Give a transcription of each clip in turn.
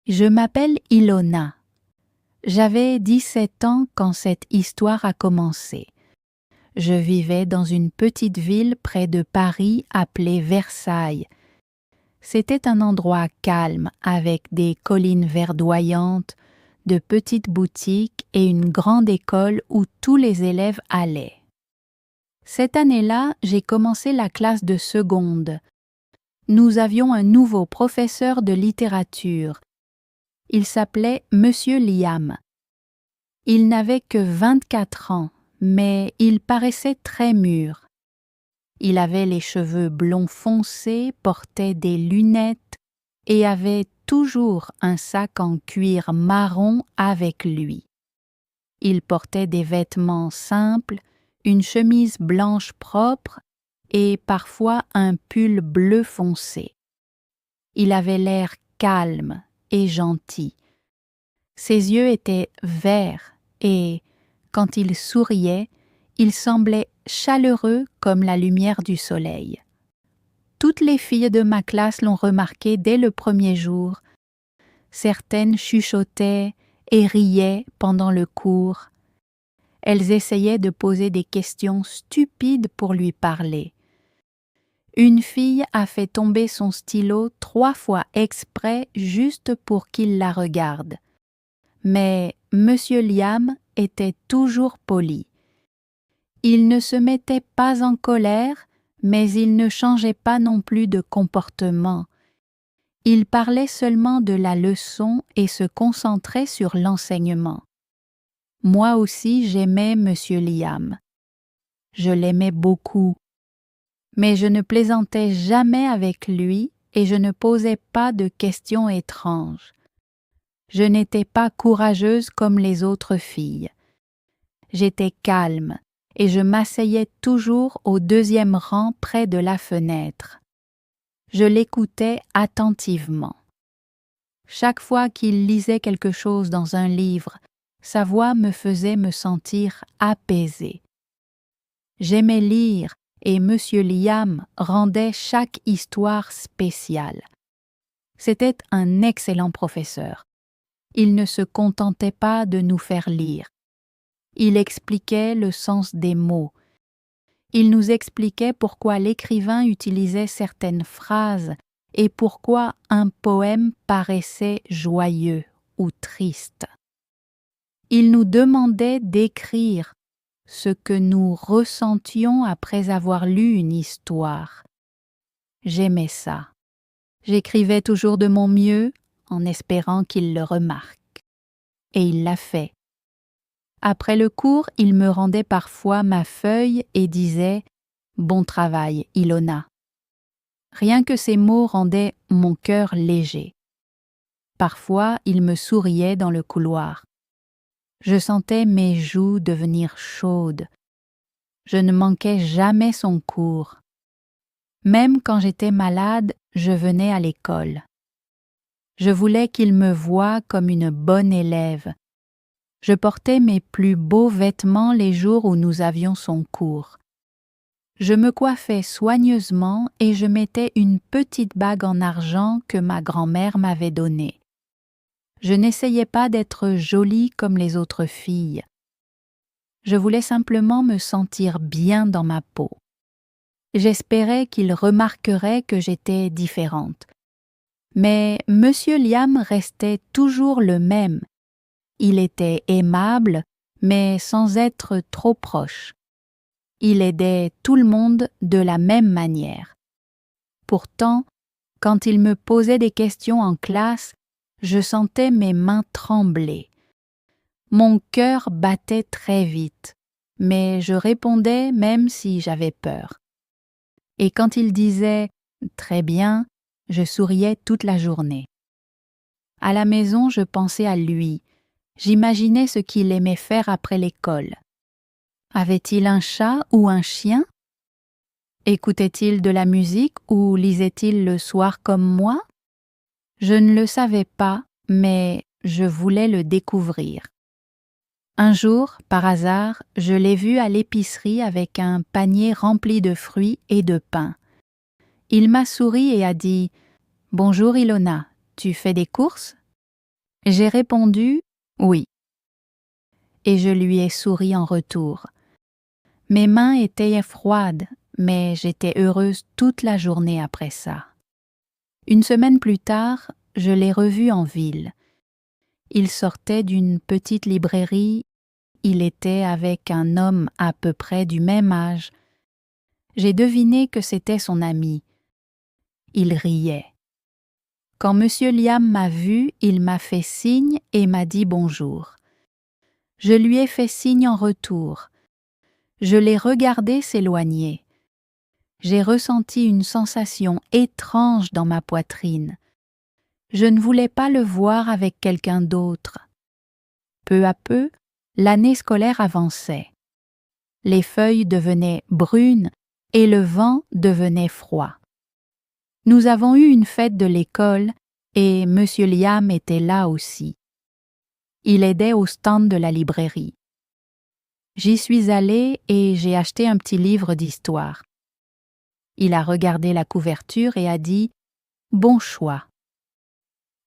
Je m'appelle Ilona. J'avais 17 ans quand cette histoire a commencé. Je vivais dans une petite ville près de Paris appelée Versailles. C'était un endroit calme avec des collines verdoyantes, de petites boutiques et une grande école où tous les élèves allaient. Cette année-là, j'ai commencé la classe de seconde. Nous avions un nouveau professeur de littérature. Il s'appelait Monsieur Liam. Il n'avait que 24 ans, mais il paraissait très mûr. Il avait les cheveux blonds foncés, portait des lunettes et avait toujours un sac en cuir marron avec lui. Il portait des vêtements simples, une chemise blanche propre et parfois un pull bleu foncé. Il avait l'air calme et gentil. Ses yeux étaient verts et, quand il souriait, il semblait chaleureux comme la lumière du soleil. Toutes les filles de ma classe l'ont remarqué dès le premier jour. Certaines chuchotaient et riaient pendant le cours. Elles essayaient de poser des questions stupides pour lui parler. Une fille a fait tomber son stylo 3 fois exprès juste pour qu'il la regarde. Mais Monsieur Liam était toujours poli. Il ne se mettait pas en colère, mais il ne changeait pas non plus de comportement. Il parlait seulement de la leçon et se concentrait sur l'enseignement. Moi aussi j'aimais Monsieur Liam. Je l'aimais beaucoup. Mais je ne plaisantais jamais avec lui et je ne posais pas de questions étranges. Je n'étais pas courageuse comme les autres filles. J'étais calme et je m'asseyais toujours au 2e rang près de la fenêtre. Je l'écoutais attentivement. Chaque fois qu'il lisait quelque chose dans un livre, sa voix me faisait me sentir apaisée. J'aimais lire et Monsieur Liam rendait chaque histoire spéciale. C'était un excellent professeur. Il ne se contentait pas de nous faire lire. Il expliquait le sens des mots. Il nous expliquait pourquoi l'écrivain utilisait certaines phrases et pourquoi un poème paraissait joyeux ou triste. Il nous demandait d'écrire ce que nous ressentions après avoir lu une histoire. J'aimais ça. J'écrivais toujours de mon mieux en espérant qu'il le remarque. Et il l'a fait. Après le cours, il me rendait parfois ma feuille et disait « Bon travail, Ilona ». Rien que ces mots rendaient mon cœur léger. Parfois, il me souriait dans le couloir. Je sentais mes joues devenir chaudes. Je ne manquais jamais son cours. Même quand j'étais malade, je venais à l'école. Je voulais qu'il me voie comme une bonne élève. Je portais mes plus beaux vêtements les jours où nous avions son cours. Je me coiffais soigneusement et je mettais une petite bague en argent que ma grand-mère m'avait donnée. Je n'essayais pas d'être jolie comme les autres filles. Je voulais simplement me sentir bien dans ma peau. J'espérais qu'il remarquerait que j'étais différente. Mais Monsieur Liam restait toujours le même. Il était aimable, mais sans être trop proche. Il aidait tout le monde de la même manière. Pourtant, quand il me posait des questions en classe, je sentais mes mains trembler. Mon cœur battait très vite, mais je répondais même si j'avais peur. Et quand il disait « Très bien », je souriais toute la journée. À la maison, je pensais à lui. J'imaginais ce qu'il aimait faire après l'école. Avait-il un chat ou un chien? Écoutait-il de la musique ou lisait-il le soir comme moi? Je ne le savais pas, mais je voulais le découvrir. Un jour, par hasard, je l'ai vu à l'épicerie avec un panier rempli de fruits et de pain. Il m'a souri et a dit « Bonjour Ilona, tu fais des courses ?» J'ai répondu « oui » et je lui ai souri en retour. Mes mains étaient froides, mais j'étais heureuse toute la journée après ça. Une semaine plus tard, je l'ai revu en ville. Il sortait d'une petite librairie. Il était avec un homme à peu près du même âge. J'ai deviné que c'était son ami. Il riait. Quand M. Liam m'a vu, il m'a fait signe et m'a dit bonjour. Je lui ai fait signe en retour. Je l'ai regardé s'éloigner. J'ai ressenti une sensation étrange dans ma poitrine. Je ne voulais pas le voir avec quelqu'un d'autre. Peu à peu, l'année scolaire avançait. Les feuilles devenaient brunes et le vent devenait froid. Nous avons eu une fête de l'école et M. Liam était là aussi. Il aidait au stand de la librairie. J'y suis allée et j'ai acheté un petit livre d'histoire. Il a regardé la couverture et a dit « Bon choix ».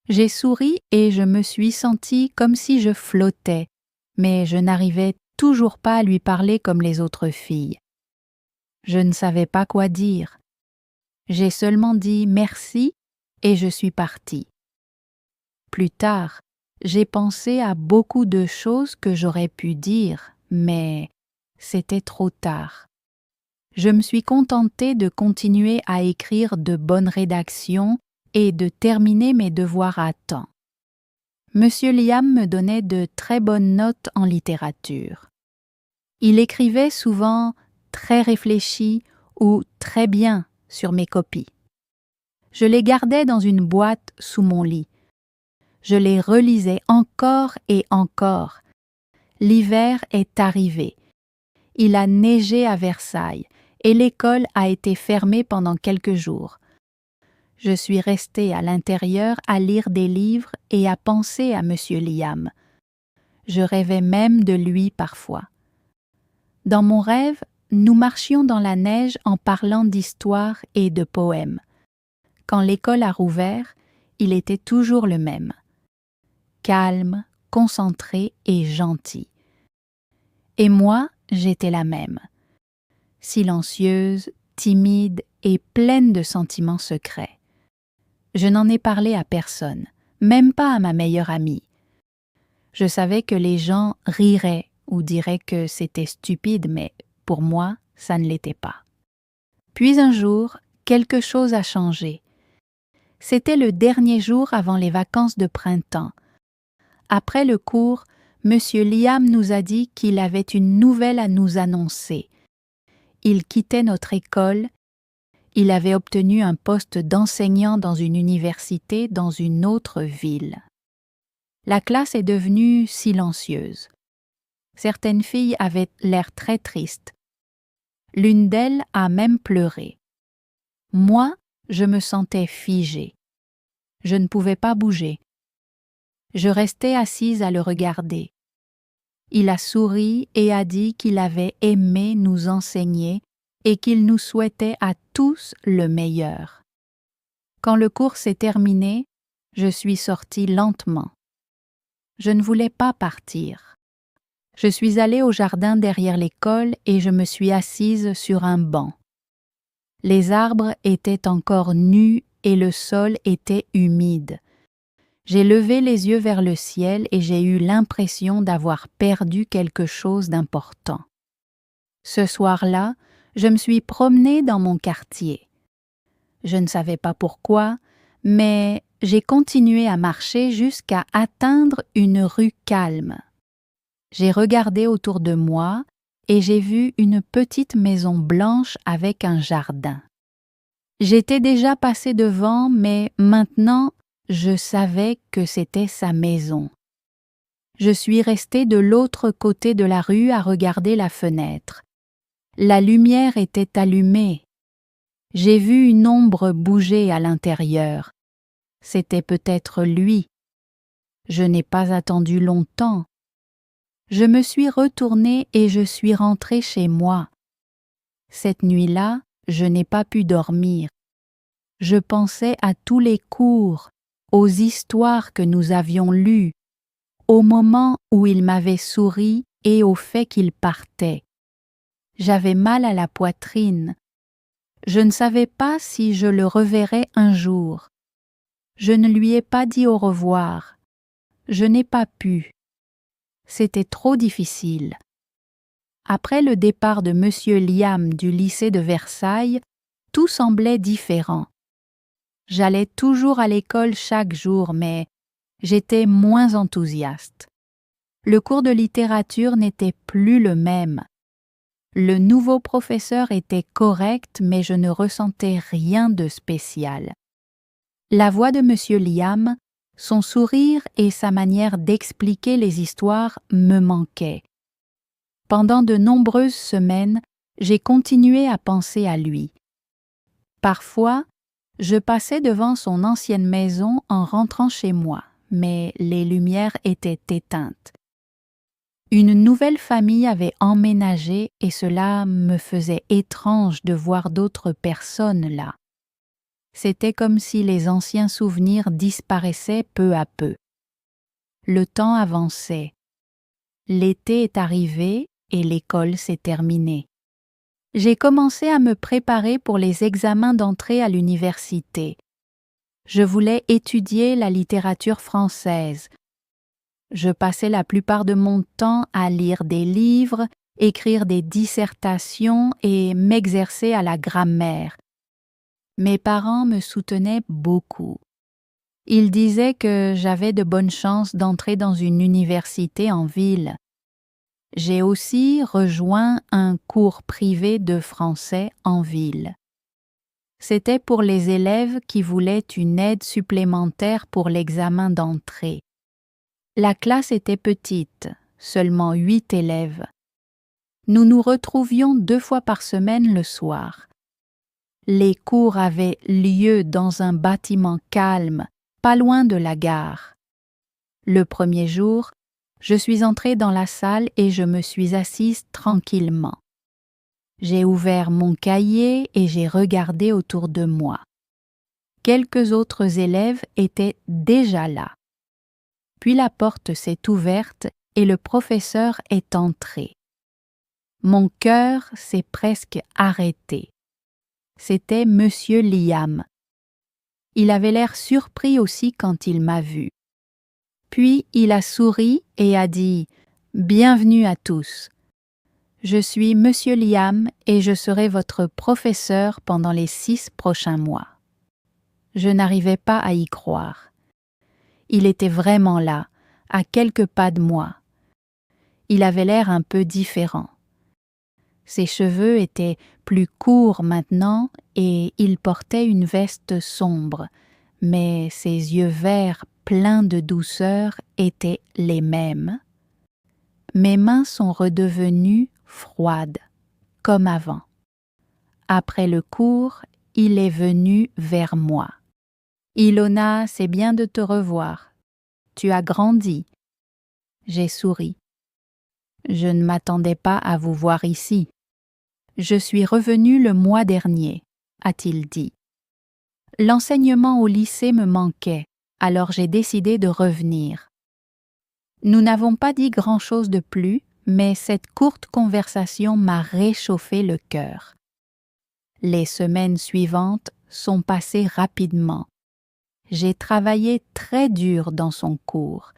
J'ai souri et je me suis sentie comme si je flottais, mais je n'arrivais toujours pas à lui parler comme les autres filles. Je ne savais pas quoi dire. J'ai seulement dit merci et je suis partie. Plus tard, j'ai pensé à beaucoup de choses que j'aurais pu dire, mais c'était trop tard. Je me suis contentée de continuer à écrire de bonnes rédactions et de terminer mes devoirs à temps. Monsieur Liam me donnait de très bonnes notes en littérature. Il écrivait souvent très réfléchi ou très bien sur mes copies. Je les gardais dans une boîte sous mon lit. Je les relisais encore et encore. L'hiver est arrivé. Il a neigé à Versailles et l'école a été fermée pendant quelques jours. Je suis restée à l'intérieur à lire des livres et à penser à M. Liam. Je rêvais même de lui parfois. Dans mon rêve, nous marchions dans la neige en parlant d'histoire et de poèmes. Quand l'école a rouvert, il était toujours le même. Calme, concentré et gentil. Et moi, j'étais la même. Silencieuse, timide et pleine de sentiments secrets. Je n'en ai parlé à personne, même pas à ma meilleure amie. Je savais que les gens riraient ou diraient que c'était stupide, mais pour moi, ça ne l'était pas. Puis un jour, quelque chose a changé. C'était le dernier jour avant les vacances de printemps. Après le cours, M. Liam nous a dit qu'il avait une nouvelle à nous annoncer. Il quittait notre école. Il avait obtenu un poste d'enseignant dans une université dans une autre ville. La classe est devenue silencieuse. Certaines filles avaient l'air très tristes. L'une d'elles a même pleuré. Moi, je me sentais figée. Je ne pouvais pas bouger. Je restais assise à le regarder. Il a souri et a dit qu'il avait aimé nous enseigner et qu'il nous souhaitait à tous le meilleur. Quand le cours s'est terminé, je suis sortie lentement. Je ne voulais pas partir. Je suis allée au jardin derrière l'école et je me suis assise sur un banc. Les arbres étaient encore nus et le sol était humide. J'ai levé les yeux vers le ciel et j'ai eu l'impression d'avoir perdu quelque chose d'important. Ce soir-là, je me suis promenée dans mon quartier. Je ne savais pas pourquoi, mais j'ai continué à marcher jusqu'à atteindre une rue calme. J'ai regardé autour de moi et j'ai vu une petite maison blanche avec un jardin. J'étais déjà passée devant, mais maintenant, je savais que c'était sa maison. Je suis restée de l'autre côté de la rue à regarder la fenêtre. La lumière était allumée. J'ai vu une ombre bouger à l'intérieur. C'était peut-être lui. Je n'ai pas attendu longtemps. Je me suis retournée et je suis rentrée chez moi. Cette nuit-là, je n'ai pas pu dormir. Je pensais à tous les cours, aux histoires que nous avions lues, au moment où il m'avait souri et au fait qu'il partait. J'avais mal à la poitrine. Je ne savais pas si je le reverrais un jour. Je ne lui ai pas dit au revoir. Je n'ai pas pu. C'était trop difficile. Après le départ de M. Liam du lycée de Versailles, tout semblait différent. J'allais toujours à l'école chaque jour, mais j'étais moins enthousiaste. Le cours de littérature n'était plus le même. Le nouveau professeur était correct, mais je ne ressentais rien de spécial. La voix de M. Liam, son sourire et sa manière d'expliquer les histoires me manquaient. Pendant de nombreuses semaines, j'ai continué à penser à lui. Parfois, je passais devant son ancienne maison en rentrant chez moi, mais les lumières étaient éteintes. Une nouvelle famille avait emménagé et cela me faisait étrange de voir d'autres personnes là. C'était comme si les anciens souvenirs disparaissaient peu à peu. Le temps avançait. L'été est arrivé et l'école s'est terminée. J'ai commencé à me préparer pour les examens d'entrée à l'université. Je voulais étudier la littérature française. Je passais la plupart de mon temps à lire des livres, écrire des dissertations et m'exercer à la grammaire. Mes parents me soutenaient beaucoup. Ils disaient que j'avais de bonnes chances d'entrer dans une université en ville. J'ai aussi rejoint un cours privé de français en ville. C'était pour les élèves qui voulaient une aide supplémentaire pour l'examen d'entrée. La classe était petite, seulement 8 élèves. Nous nous retrouvions 2 fois par semaine le soir. Les cours avaient lieu dans un bâtiment calme, pas loin de la gare. Le premier jour, je suis entrée dans la salle et je me suis assise tranquillement. J'ai ouvert mon cahier et j'ai regardé autour de moi. Quelques autres élèves étaient déjà là. Puis la porte s'est ouverte et le professeur est entré. Mon cœur s'est presque arrêté. C'était M. Liam. Il avait l'air surpris aussi quand il m'a vu. Puis il a souri et a dit « Bienvenue à tous. Je suis M. Liam et je serai votre professeur pendant les 6 prochains mois. » Je n'arrivais pas à y croire. Il était vraiment là, à quelques pas de moi. Il avait l'air un peu différent. Ses cheveux étaient plus courts maintenant et il portait une veste sombre, mais ses yeux verts pleins de douceur étaient les mêmes. Mes mains sont redevenues froides, comme avant. Après le cours, il est venu vers moi. « Ilona, c'est bien de te revoir. Tu as grandi. » J'ai souri. « Je ne m'attendais pas à vous voir ici. Je suis revenu le mois dernier, » a-t-il dit. L'enseignement au lycée me manquait, alors j'ai décidé de revenir. Nous n'avons pas dit grand-chose de plus, mais cette courte conversation m'a réchauffé le cœur. Les semaines suivantes sont passées rapidement. J'ai travaillé très dur dans son cours.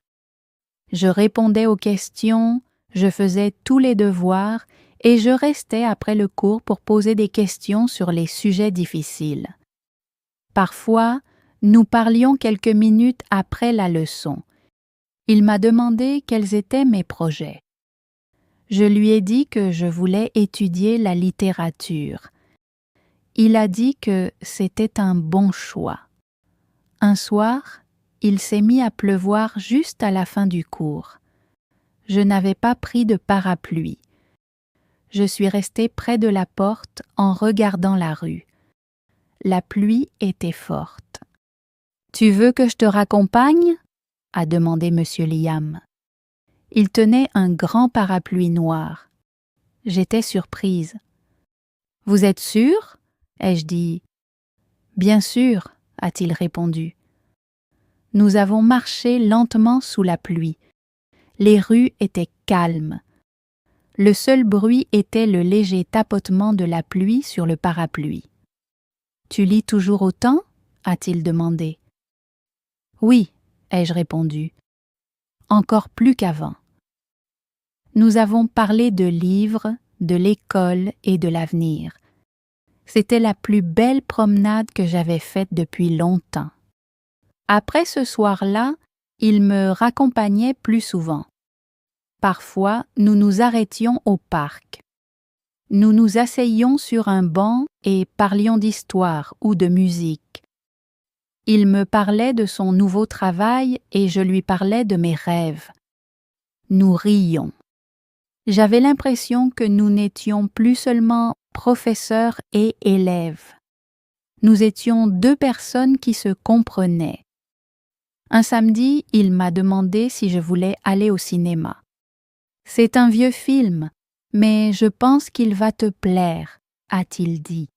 Je répondais aux questions, je faisais tous les devoirs et je restais après le cours pour poser des questions sur les sujets difficiles. Parfois, nous parlions quelques minutes après la leçon. Il m'a demandé quels étaient mes projets. Je lui ai dit que je voulais étudier la littérature. Il a dit que c'était un bon choix. Un soir, il s'est mis à pleuvoir juste à la fin du cours. Je n'avais pas pris de parapluie. Je suis restée près de la porte en regardant la rue. La pluie était forte. « Tu veux que je te raccompagne ?» a demandé M. Liam. Il tenait un grand parapluie noir. J'étais surprise. « Vous êtes sûr ?» ai-je dit. « Bien sûr » a-t-il répondu. Nous avons marché lentement sous la pluie. Les rues étaient calmes. Le seul bruit était le léger tapotement de la pluie sur le parapluie. « Tu lis toujours autant ?» a-t-il demandé. « Oui, ai-je répondu. Encore plus qu'avant. » Nous avons parlé de livres, de l'école et de l'avenir. C'était la plus belle promenade que j'avais faite depuis longtemps. Après ce soir-là, il me raccompagnait plus souvent. Parfois, nous nous arrêtions au parc. Nous nous asseyions sur un banc et parlions d'histoire ou de musique. Il me parlait de son nouveau travail et je lui parlais de mes rêves. Nous rions. J'avais l'impression que nous n'étions plus seulement professeurs et élèves. Nous étions deux personnes qui se comprenaient. Un samedi, il m'a demandé si je voulais aller au cinéma. « C'est un vieux film, mais je pense qu'il va te plaire, » a-t-il dit.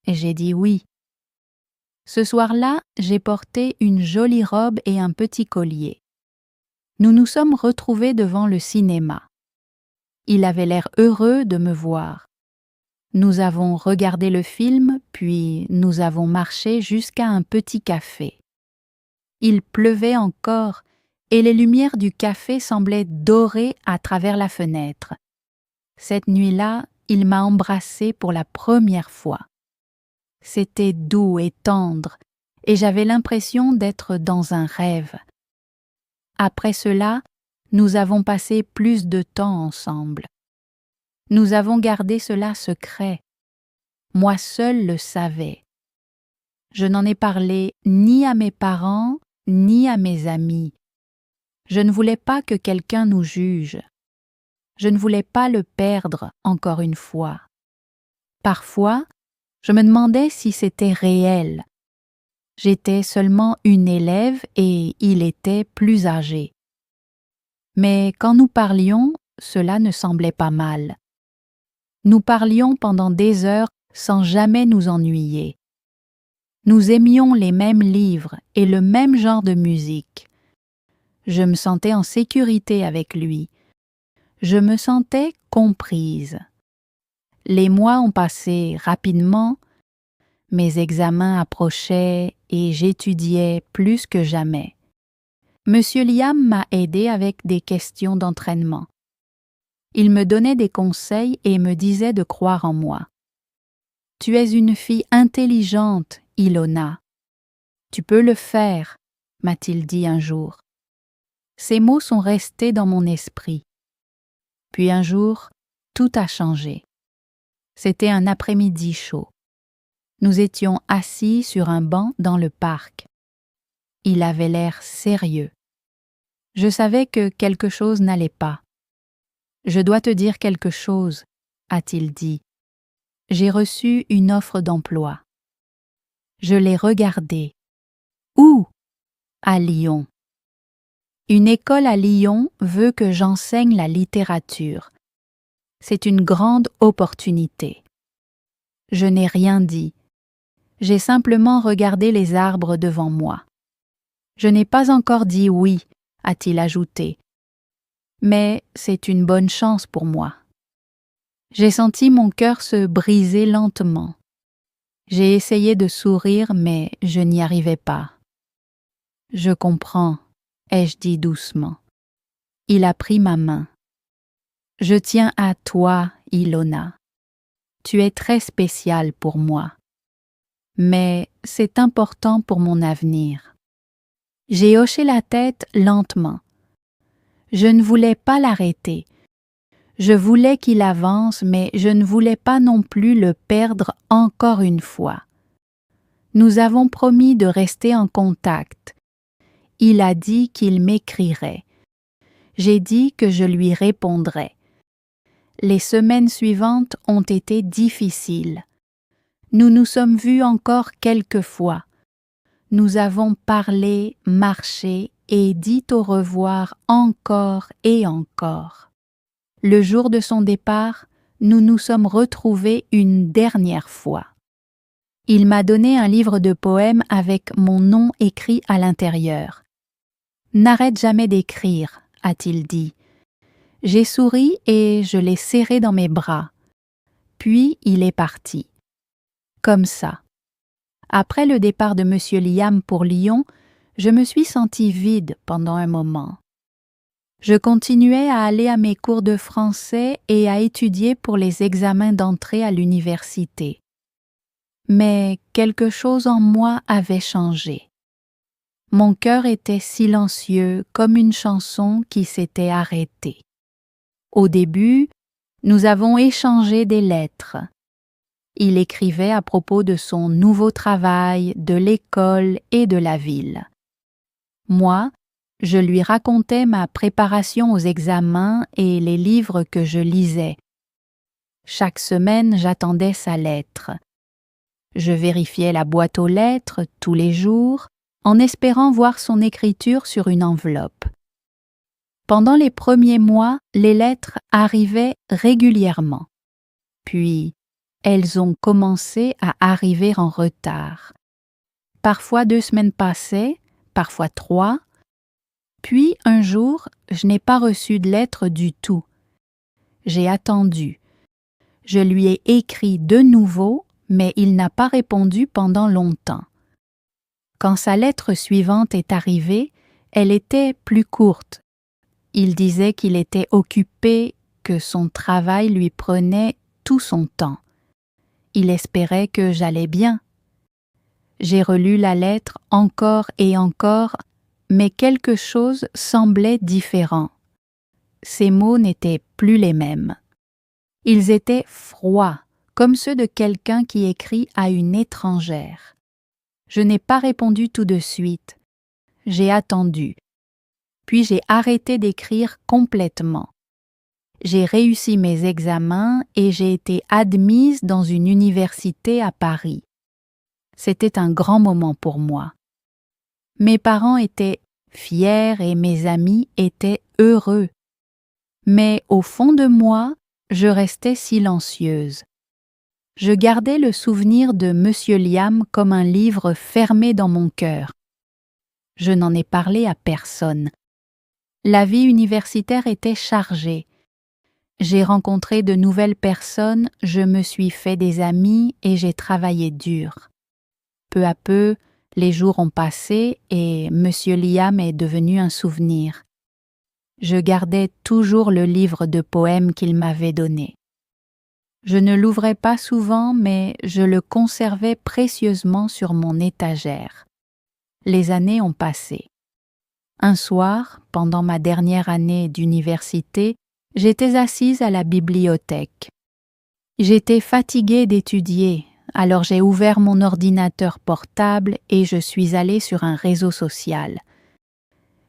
Et j'ai dit oui. Ce soir-là, j'ai porté une jolie robe et un petit collier. Nous nous sommes retrouvés devant le cinéma. Il avait l'air heureux de me voir. Nous avons regardé le film, puis nous avons marché jusqu'à un petit café. Il pleuvait encore et les lumières du café semblaient dorées à travers la fenêtre. Cette nuit-là, il m'a embrassée pour la première fois. C'était doux et tendre, et j'avais l'impression d'être dans un rêve. Après cela, nous avons passé plus de temps ensemble. Nous avons gardé cela secret. Moi seule le savais. Je n'en ai parlé ni à mes parents, ni à mes amis. Je ne voulais pas que quelqu'un nous juge. Je ne voulais pas le perdre encore une fois. Parfois, je me demandais si c'était réel. J'étais seulement une élève et il était plus âgé. Mais quand nous parlions, cela ne semblait pas mal. Nous parlions pendant des heures sans jamais nous ennuyer. Nous aimions les mêmes livres et le même genre de musique. Je me sentais en sécurité avec lui. Je me sentais comprise. Les mois ont passé rapidement, mes examens approchaient et j'étudiais plus que jamais. Monsieur Liam m'a aidé avec des questions d'entraînement. Il me donnait des conseils et me disait de croire en moi. « Tu es une fille intelligente, Ilona. Tu peux le faire, » m'a-t-il dit un jour. Ces mots sont restés dans mon esprit. Puis un jour, tout a changé. C'était un après-midi chaud. Nous étions assis sur un banc dans le parc. Il avait l'air sérieux. Je savais que quelque chose n'allait pas. « Je dois te dire quelque chose, » a-t-il dit. « J'ai reçu une offre d'emploi. » Je l'ai regardé. « Où ? » ?»« À Lyon. » Une école à Lyon veut que j'enseigne la littérature. C'est une grande opportunité. Je n'ai rien dit. J'ai simplement regardé les arbres devant moi. Je n'ai pas encore dit oui, a-t-il ajouté. Mais c'est une bonne chance pour moi. J'ai senti mon cœur se briser lentement. J'ai essayé de sourire, mais je n'y arrivais pas. « Je comprends », ai-je dit doucement. Il a pris ma main. « Je tiens à toi, Ilona. Tu es très spéciale pour moi. Mais c'est important pour mon avenir. » J'ai hoché la tête lentement. Je ne voulais pas l'arrêter. Je voulais qu'il avance, mais je ne voulais pas non plus le perdre encore une fois. Nous avons promis de rester en contact. Il a dit qu'il m'écrirait. J'ai dit que je lui répondrais. Les semaines suivantes ont été difficiles. Nous nous sommes vus encore quelques fois. Nous avons parlé, marché et dit au revoir encore et encore. Le jour de son départ, nous nous sommes retrouvés une dernière fois. Il m'a donné un livre de poèmes avec mon nom écrit à l'intérieur. « N'arrête jamais d'écrire » a-t-il dit. J'ai souri et je l'ai serré dans mes bras. Puis il est parti. Comme ça. Après le départ de M. Liam pour Lyon, je me suis sentie vide pendant un moment. Je continuais à aller à mes cours de français et à étudier pour les examens d'entrée à l'université. Mais quelque chose en moi avait changé. Mon cœur était silencieux comme une chanson qui s'était arrêtée. Au début, nous avons échangé des lettres. Il écrivait à propos de son nouveau travail, de l'école et de la ville. Moi, je lui racontais ma préparation aux examens et les livres que je lisais. Chaque semaine, j'attendais sa lettre. Je vérifiais la boîte aux lettres tous les jours, en espérant voir son écriture sur une enveloppe. Pendant les premiers mois, les lettres arrivaient régulièrement. Puis, elles ont commencé à arriver en retard. Parfois 2 semaines passaient, parfois 3. Puis, un jour, je n'ai pas reçu de lettre du tout. J'ai attendu. Je lui ai écrit de nouveau, mais il n'a pas répondu pendant longtemps. Quand sa lettre suivante est arrivée, elle était plus courte. Il disait qu'il était occupé, que son travail lui prenait tout son temps. Il espérait que j'allais bien. J'ai relu la lettre encore et encore, mais quelque chose semblait différent. Ces mots n'étaient plus les mêmes. Ils étaient froids, comme ceux de quelqu'un qui écrit à une étrangère. Je n'ai pas répondu tout de suite. J'ai attendu. Puis j'ai arrêté d'écrire complètement. J'ai réussi mes examens et j'ai été admise dans une université à Paris. C'était un grand moment pour moi. Mes parents étaient fiers et mes amis étaient heureux. Mais au fond de moi, je restais silencieuse. Je gardais le souvenir de M. Liam comme un livre fermé dans mon cœur. Je n'en ai parlé à personne. La vie universitaire était chargée. J'ai rencontré de nouvelles personnes, je me suis fait des amis et j'ai travaillé dur. Peu à peu, les jours ont passé et M. Liam est devenu un souvenir. Je gardais toujours le livre de poèmes qu'il m'avait donné. Je ne l'ouvrais pas souvent, mais je le conservais précieusement sur mon étagère. Les années ont passé. Un soir, pendant ma dernière année d'université, j'étais assise à la bibliothèque. J'étais fatiguée d'étudier, alors j'ai ouvert mon ordinateur portable et je suis allée sur un réseau social.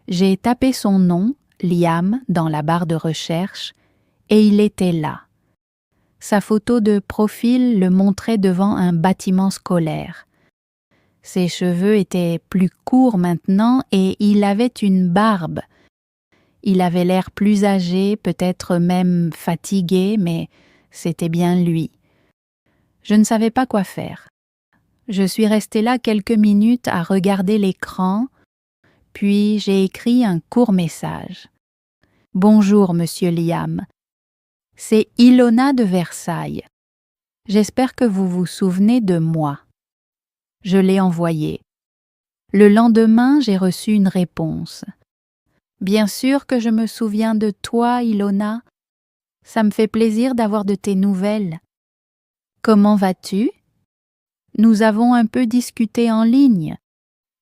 J'ai tapé son nom, Liam, dans la barre de recherche, et il était là. Sa photo de profil le montrait devant un bâtiment scolaire. Ses cheveux étaient plus courts maintenant et il avait une barbe. Il avait l'air plus âgé, peut-être même fatigué, mais c'était bien lui. Je ne savais pas quoi faire. Je suis restée là quelques minutes à regarder l'écran, puis j'ai écrit un court message. « Bonjour, Monsieur Liam. C'est Ilona de Versailles. J'espère que vous vous souvenez de moi. » Je l'ai envoyé. Le lendemain, j'ai reçu une réponse. « Bien sûr que je me souviens de toi, Ilona. Ça me fait plaisir d'avoir de tes nouvelles. Comment vas-tu? Nous avons un peu discuté en ligne.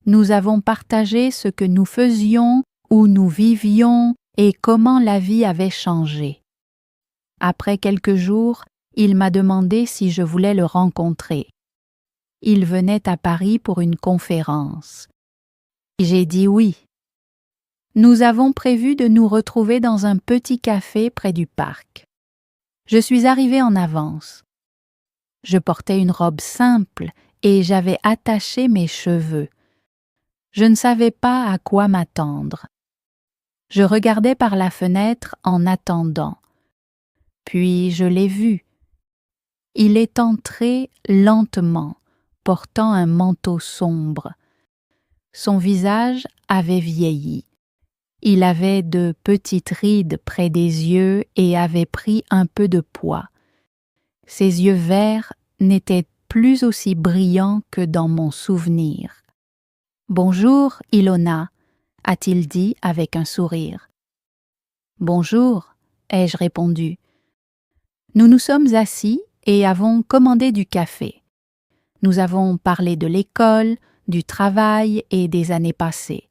Nous avons partagé ce que nous faisions, où nous vivions et comment la vie avait changé. Après quelques jours, il m'a demandé si je voulais le rencontrer. Il venait à Paris pour une conférence. J'ai dit oui. Nous avons prévu de nous retrouver dans un petit café près du parc. Je suis arrivée en avance. Je portais une robe simple et j'avais attaché mes cheveux. Je ne savais pas à quoi m'attendre. Je regardais par la fenêtre en attendant. Puis je l'ai vu. Il est entré lentement, portant un manteau sombre. Son visage avait vieilli. Il avait de petites rides près des yeux et avait pris un peu de poids. Ses yeux verts n'étaient plus aussi brillants que dans mon souvenir. « Bonjour, Ilona » a-t-il dit avec un sourire. « Bonjour » ai-je répondu. Nous nous sommes assis et avons commandé du café. Nous avons parlé de l'école, du travail et des années passées.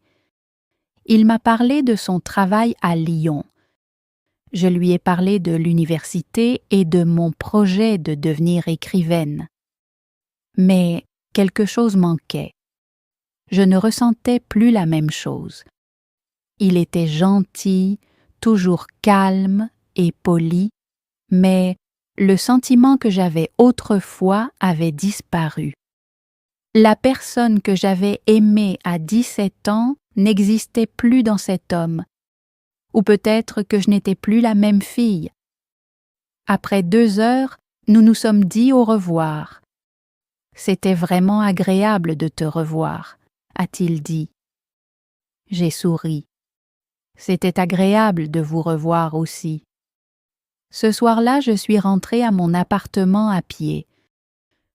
Il m'a parlé de son travail à Lyon. Je lui ai parlé de l'université et de mon projet de devenir écrivaine. Mais quelque chose manquait. Je ne ressentais plus la même chose. Il était gentil, toujours calme et poli, mais le sentiment que j'avais autrefois avait disparu. La personne que j'avais aimée à 17 ans n'existait plus dans cet homme, ou peut-être que je n'étais plus la même fille. Après 2 heures, nous nous sommes dit au revoir. « C'était vraiment agréable de te revoir », a-t-il dit. J'ai souri. C'était agréable de vous revoir aussi. Ce soir-là, je suis rentrée à mon appartement à pied.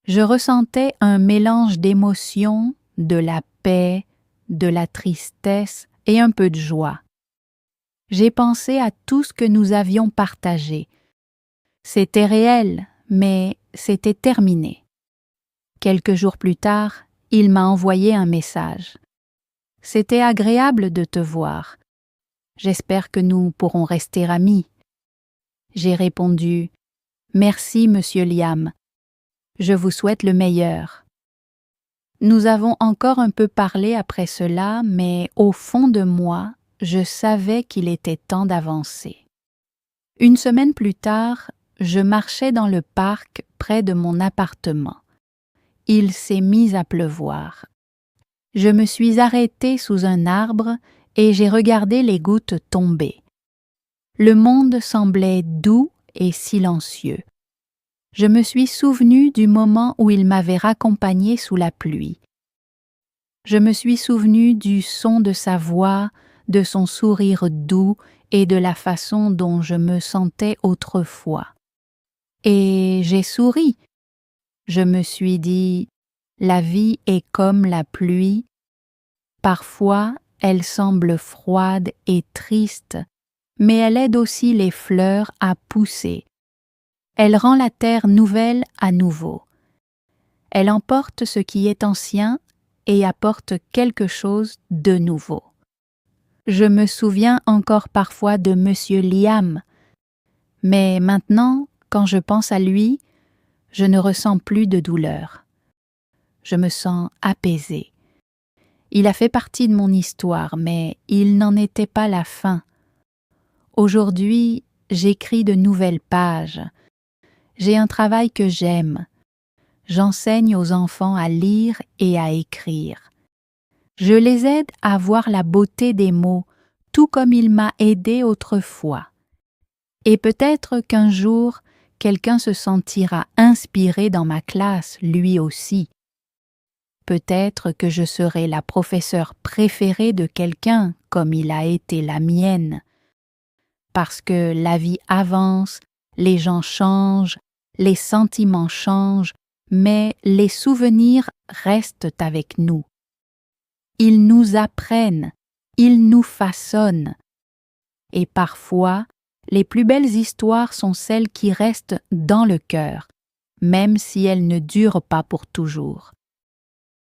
Je ressentais un mélange d'émotions, de la paix, de la tristesse et un peu de joie. J'ai pensé à tout ce que nous avions partagé. C'était réel, mais c'était terminé. Quelques jours plus tard, il m'a envoyé un message. « C'était agréable de te voir. J'espère que nous pourrons rester amis. » J'ai répondu « Merci, Monsieur Liam. Je vous souhaite le meilleur. » Nous avons encore un peu parlé après cela, mais au fond de moi, je savais qu'il était temps d'avancer. Une semaine plus tard, je marchais dans le parc près de mon appartement. Il s'est mis à pleuvoir. Je me suis arrêtée sous un arbre et j'ai regardé les gouttes tomber. Le monde semblait doux et silencieux. Je me suis souvenue du moment où il m'avait raccompagnée sous la pluie. Je me suis souvenue du son de sa voix, de son sourire doux et de la façon dont je me sentais autrefois. Et j'ai souri. Je me suis dit, la vie est comme la pluie. Parfois, elle semble froide et triste, mais elle aide aussi les fleurs à pousser. Elle rend la terre nouvelle à nouveau. Elle emporte ce qui est ancien et apporte quelque chose de nouveau. Je me souviens encore parfois de Monsieur Liam, mais maintenant, quand je pense à lui, je ne ressens plus de douleur. Je me sens apaisée. Il a fait partie de mon histoire, mais il n'en était pas la fin. Aujourd'hui, j'écris de nouvelles pages. J'ai un travail que j'aime. J'enseigne aux enfants à lire et à écrire. Je les aide à voir la beauté des mots, tout comme il m'a aidé autrefois. Et peut-être qu'un jour, quelqu'un se sentira inspiré dans ma classe, lui aussi. Peut-être que je serai la professeure préférée de quelqu'un, comme il a été la mienne. Parce que la vie avance, les gens changent, les sentiments changent, mais les souvenirs restent avec nous. Ils nous apprennent, ils nous façonnent. Et parfois, les plus belles histoires sont celles qui restent dans le cœur, même si elles ne durent pas pour toujours.